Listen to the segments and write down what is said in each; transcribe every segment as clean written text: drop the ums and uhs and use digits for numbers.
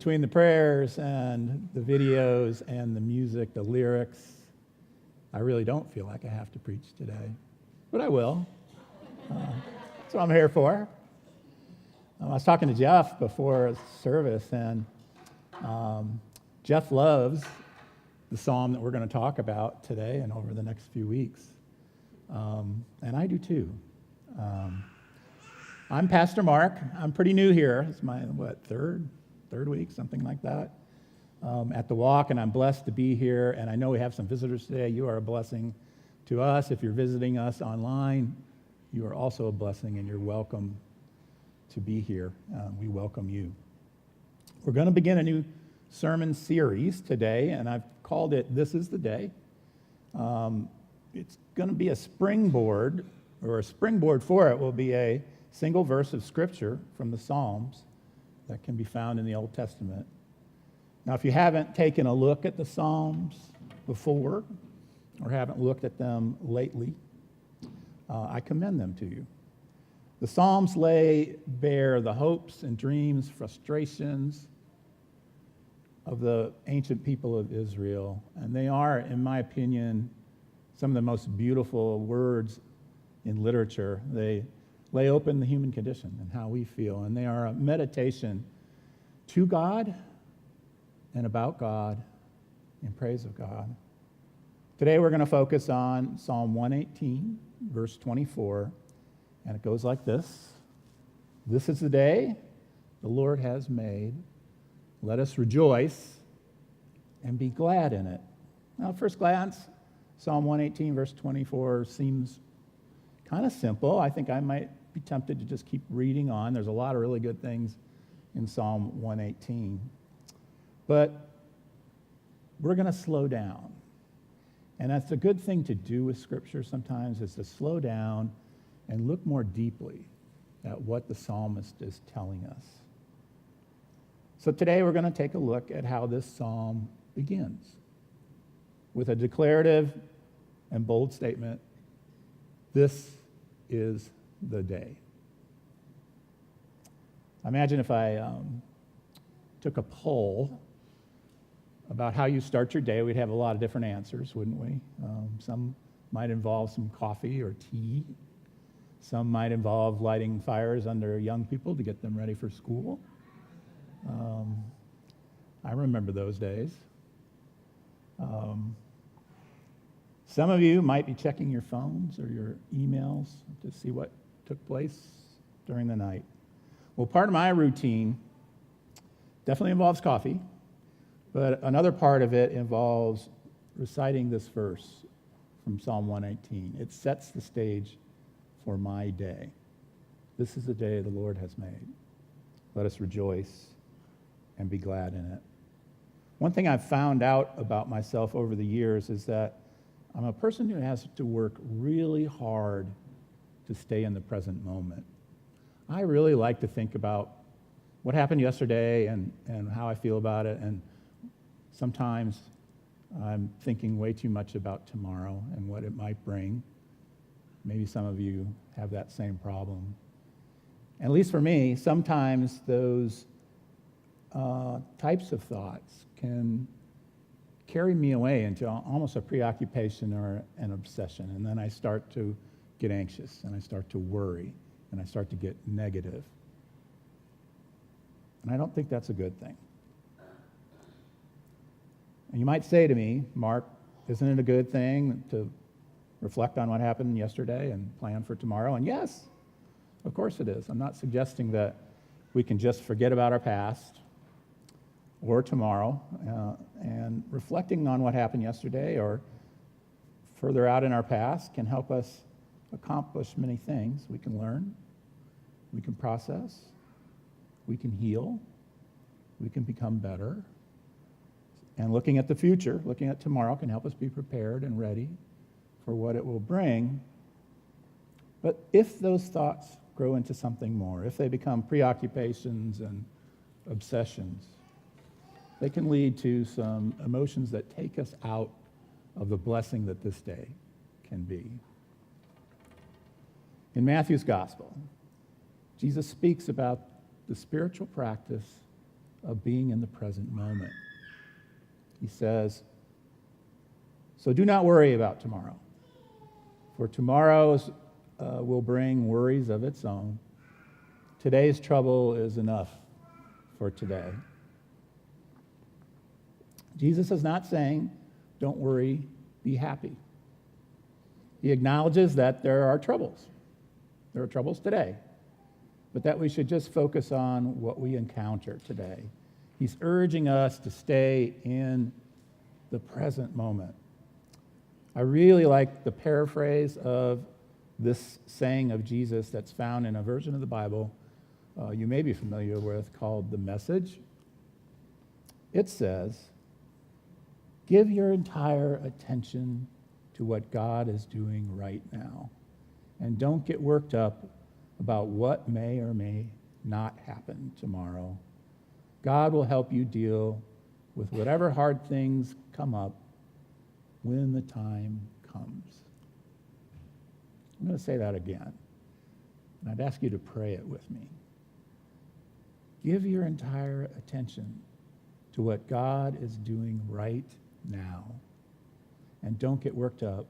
between the prayers and the videos and the music, the lyrics, I really don't feel like I have to preach today, but I will. That's what I'm here for. I was talking to Jeff before service, and Jeff loves the psalm that we're going to talk about today and over the next few weeks, and I do too. I'm Pastor Mark. I'm pretty new here. It's my, third week, something like that, at the Walk, and I'm blessed to be here. And I know we have some visitors today. You are a blessing to us. If you're visiting us online, you are also a blessing, and you're welcome to be here. We welcome you. We're going to begin a new sermon series today, and I've called it This is the Day. It's going to be a springboard, or a springboard for it will be a single verse of Scripture from the Psalms that can be found in the Old Testament. Now, if you haven't taken a look at the Psalms before or haven't looked at them lately, I commend them to you. The Psalms lay bare the hopes and dreams, frustrations of the ancient people of Israel, and they are, in my opinion, some of the most beautiful words in literature. They lay open the human condition and how we feel, and they are a meditation to God and about God in praise of God. Today we're going to focus on Psalm 118, verse 24, and it goes like this. This is the day the Lord has made. Let us rejoice and be glad in it. Now, at first glance, Psalm 118, verse 24 seems kind of simple. I think I might be tempted to just keep reading on. There's a lot of really good things in Psalm 118. But we're going to slow down. And that's a good thing to do with Scripture sometimes, is to slow down and look more deeply at what the psalmist is telling us. So today we're going to take a look at how this psalm begins with a declarative and bold statement. This is the day. Imagine if I took a poll about how you start your day. We'd have a lot of different answers, wouldn't we? Some might involve some coffee or tea. Some might involve lighting fires under young people to get them ready for school. I remember those days. Some of you might be checking your phones or your emails to see what took place during the night. Well, part of my routine definitely involves coffee, but another part of it involves reciting this verse from Psalm 118. It sets the stage for my day. This is the day the Lord has made. Let us rejoice and be glad in it. One thing I've found out about myself over the years is that I'm a person who has to work really hard to stay in the present moment. I really like to think about what happened yesterday and how I feel about it, and sometimes I'm thinking way too much about tomorrow and what it might bring. Maybe some of you have that same problem. At least for me, sometimes those types of thoughts can carry me away into almost a preoccupation or an obsession, and then I start to get anxious, and I start to worry, and I start to get negative. And I don't think that's a good thing. And you might say to me, Mark, isn't it a good thing to reflect on what happened yesterday and plan for tomorrow? And yes, of course it is. I'm not suggesting that we can just forget about our past or tomorrow, and reflecting on what happened yesterday or further out in our past can help us accomplish many things. We can learn, we can process, we can heal, we can become better. And looking at the future, looking at tomorrow, can help us be prepared and ready for what it will bring. But if those thoughts grow into something more, if they become preoccupations and obsessions, they can lead to some emotions that take us out of the blessing that this day can be. In Matthew's gospel, Jesus speaks about the spiritual practice of being in the present moment. He says, so do not worry about tomorrow, for tomorrow's will bring worries of its own. Today's trouble is enough for today. Jesus is not saying, don't worry, be happy. He acknowledges that there are troubles. There are troubles today, but that we should just focus on what we encounter today. He's urging us to stay in the present moment. I really like the paraphrase of this saying of Jesus that's found in a version of the Bible you may be familiar with called The Message. It says, give your entire attention to what God is doing right now, and don't get worked up about what may or may not happen tomorrow. God will help you deal with whatever hard things come up when the time comes. I'm going to say that again, and I'd ask you to pray it with me. Give your entire attention to what God is doing right now, and don't get worked up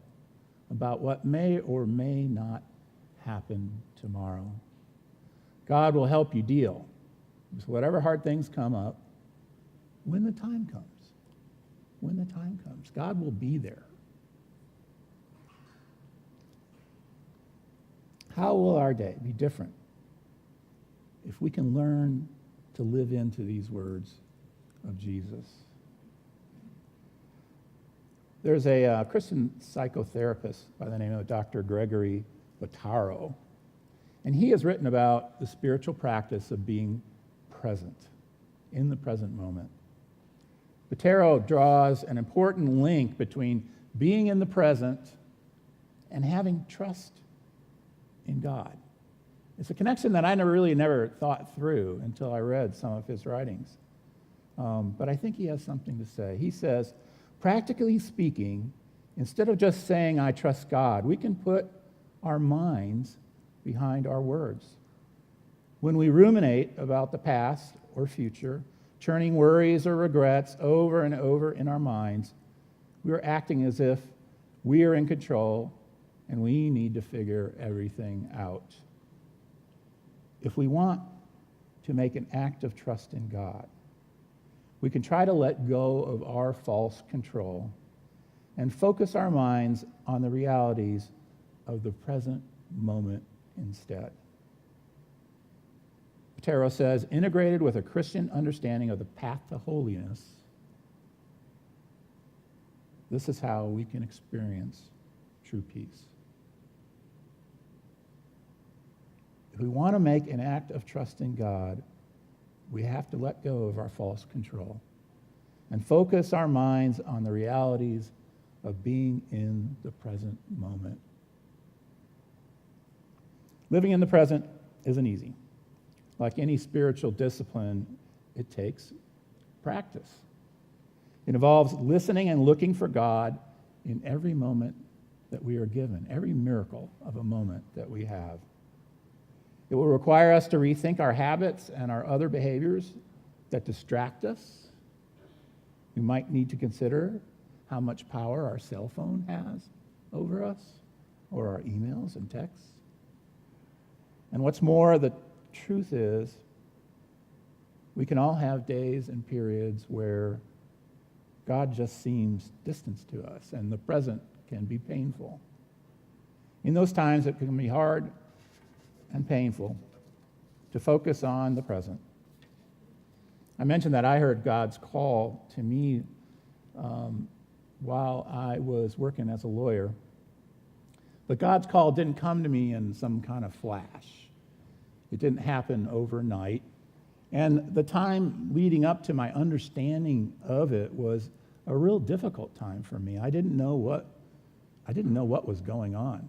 about what may or may not happen tomorrow. God will help you deal with whatever hard things come up when the time comes. When the time comes, God will be there. How will our day be different if we can learn to live into these words of Jesus? There's a Christian psychotherapist by the name of Dr. Gregory Bottaro, and he has written about the spiritual practice of being present, in the present moment. Bottaro draws an important link between being in the present and having trust in God. It's a connection that I never thought through until I read some of his writings. But I think he has something to say. He says, practically speaking, instead of just saying, I trust God, we can put our minds behind our words. When we ruminate about the past or future, churning worries or regrets over and over in our minds, we are acting as if we are in control and we need to figure everything out. If we want to make an act of trust in God, we can try to let go of our false control and focus our minds on the realities of the present moment instead. Bottaro says, integrated with a Christian understanding of the path to holiness, this is how we can experience true peace. If we want to make an act of trust in God, we have to let go of our false control and focus our minds on the realities of being in the present moment. Living in the present isn't easy. Like any spiritual discipline, it takes practice. It involves listening and looking for God in every moment that we are given, every miracle of a moment that we have. It will require us to rethink our habits and our other behaviors that distract us. We might need to consider how much power our cell phone has over us, or our emails and texts. And what's more, the truth is, we can all have days and periods where God just seems distant to us, and the present can be painful. In those times, it can be hard and painful to focus on the present. I mentioned that I heard God's call to me while I was working as a lawyer. But God's call didn't come to me in some kind of flash. It didn't happen overnight. And the time leading up to my understanding of it was a real difficult time for me. I didn't know what was going on.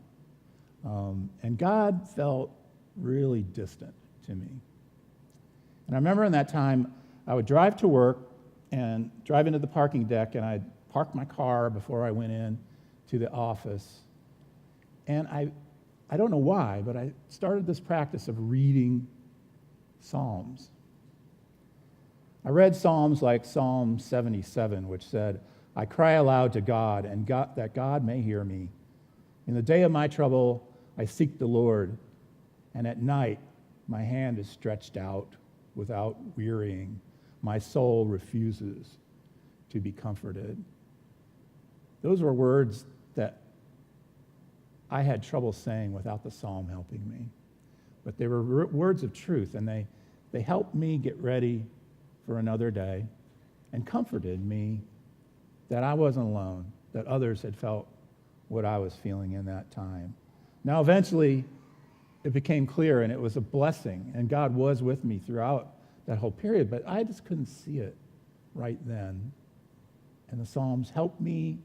And God felt really distant to me. And I remember in that time, I would drive to work and drive into the parking deck, and I'd park my car before I went in to the office. And I don't know why, but I started this practice of reading Psalms. I read Psalms like Psalm 77, which said, I cry aloud to God, and that God may hear me. In the day of my trouble, I seek the Lord, and at night my hand is stretched out without wearying. My soul refuses to be comforted. Those were words that I had trouble saying without the psalm helping me. But they were words of truth, and they helped me get ready for another day and comforted me that I wasn't alone, that others had felt what I was feeling in that time. Now, eventually, it became clear, and it was a blessing, and God was with me throughout that whole period, but I just couldn't see it right then. And the Psalms helped me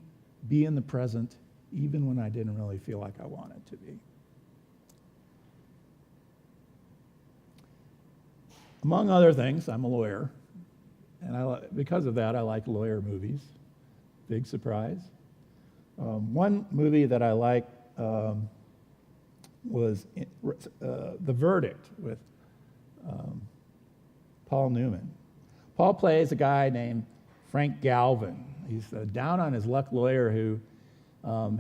be in the present, even when I didn't really feel like I wanted to be. Among other things, I'm a lawyer, and because of that, I like lawyer movies. Big surprise. One movie that I liked was The Verdict with Paul Newman. Paul plays a guy named Frank Galvin. He's a down-on-his-luck lawyer who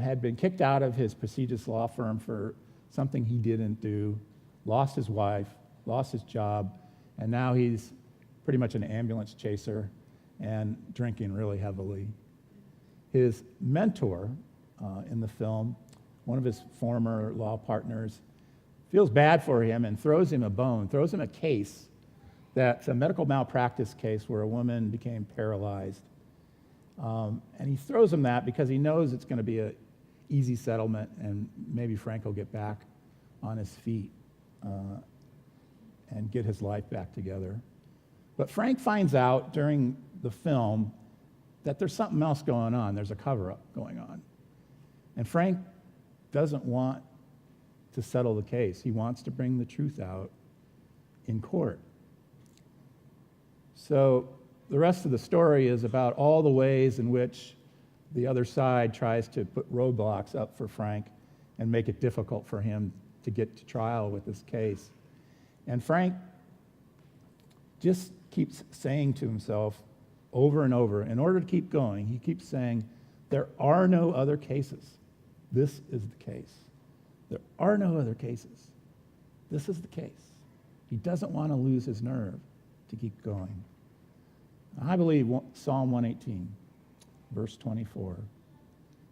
had been kicked out of his prestigious law firm for something he didn't do, lost his wife, lost his job, and now he's pretty much an ambulance chaser and drinking really heavily. His mentor in the film, one of his former law partners, feels bad for him and throws him a bone, throws him a case that's a medical malpractice case where a woman became paralyzed. And he throws him that because he knows it's going to be an easy settlement and maybe Frank will get back on his feet and get his life back together. But Frank finds out during the film that there's something else going on. There's a cover-up going on. And Frank doesn't want to settle the case. He wants to bring the truth out in court. So the rest of the story is about all the ways in which the other side tries to put roadblocks up for Frank and make it difficult for him to get to trial with this case. And Frank just keeps saying to himself over and over, in order to keep going, he keeps saying, there are no other cases. This is the case. There are no other cases. This is the case. He doesn't want to lose his nerve to keep going. I believe Psalm 118, verse 24,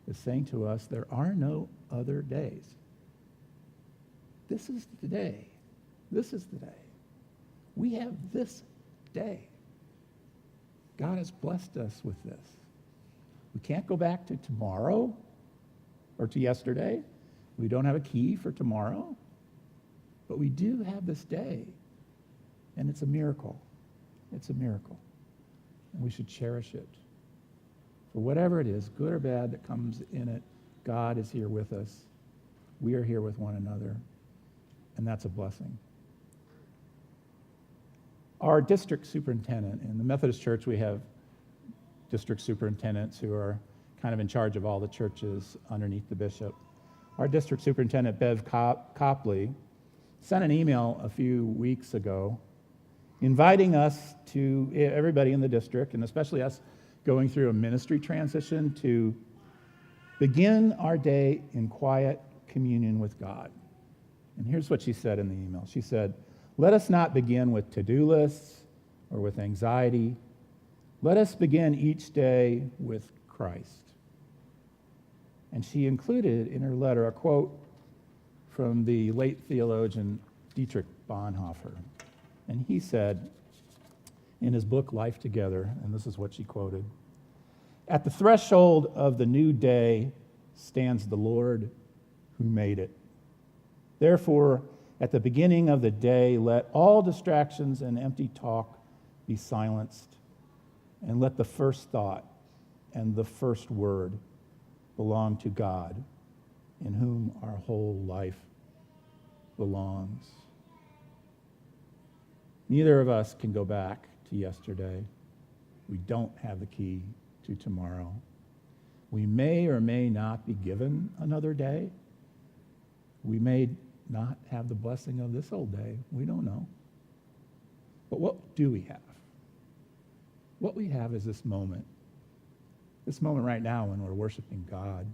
is saying to us, there are no other days. This is the day. This is the day. We have this day. God has blessed us with this. We can't go back to tomorrow or to yesterday. We don't have a key for tomorrow. But we do have this day. And it's a miracle. It's a miracle. And we should cherish it. For whatever it is, good or bad, that comes in it, God is here with us. We are here with one another. And that's a blessing. Our district superintendent, in the Methodist Church, we have district superintendents who are kind of in charge of all the churches underneath the bishop. Our district superintendent, Bev Copley, sent an email a few weeks ago inviting us to, everybody in the district, and especially us going through a ministry transition, to begin our day in quiet communion with God. And here's what she said in the email. She said, let us not begin with to-do lists or with anxiety. Let us begin each day with Christ. And she included in her letter a quote from the late theologian Dietrich Bonhoeffer. And he said in his book, Life Together, and this is what she quoted, at the threshold of the new day stands the Lord who made it. Therefore, at the beginning of the day, let all distractions and empty talk be silenced, and let the first thought and the first word belong to God, in whom our whole life belongs. Neither of us can go back to yesterday. We don't have the key to tomorrow. We may or may not be given another day. We may not have the blessing of this old day. We don't know. But what do we have? what we have is this moment right now when we're worshiping God.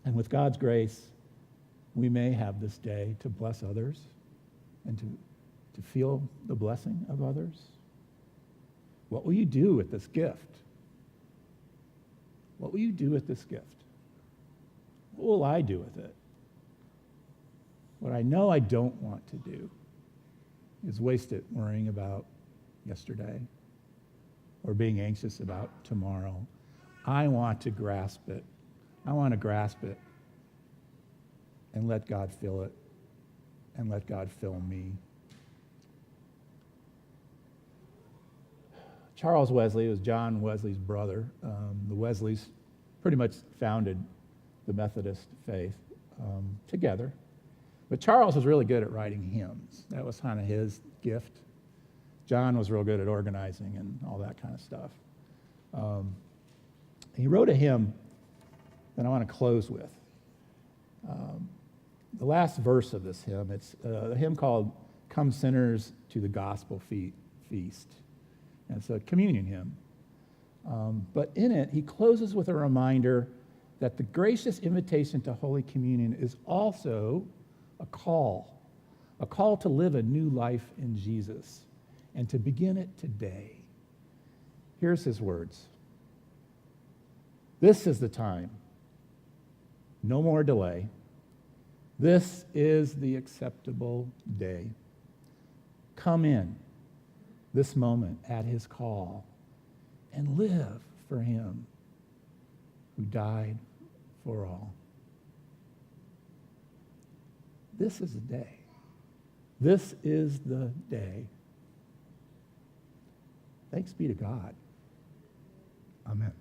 And with God's grace, we may have this day to bless others and to feel the blessing of others. What will you do with this gift? What will you do with this gift? What will I do with it? What I know I don't want to do is waste it worrying about yesterday or being anxious about tomorrow. I want to grasp it. I want to grasp it and let God fill it and let God fill me. Charles Wesley was John Wesley's brother. The Wesleys pretty much founded the Methodist faith together. But Charles was really good at writing hymns. That was kind of his gift. John was real good at organizing and all that kind of stuff. He wrote a hymn that I want to close with. The last verse of this hymn, it's a hymn called Come Sinners to the Gospel Feast. And it's a communion hymn. But in it, he closes with a reminder that the gracious invitation to Holy Communion is also a call to live a new life in Jesus and to begin it today. Here's his words. This is the time. No more delay. This is the acceptable day. Come in this moment at his call and live for him who died for all. This is the day. This is the day. Thanks be to God. Amen.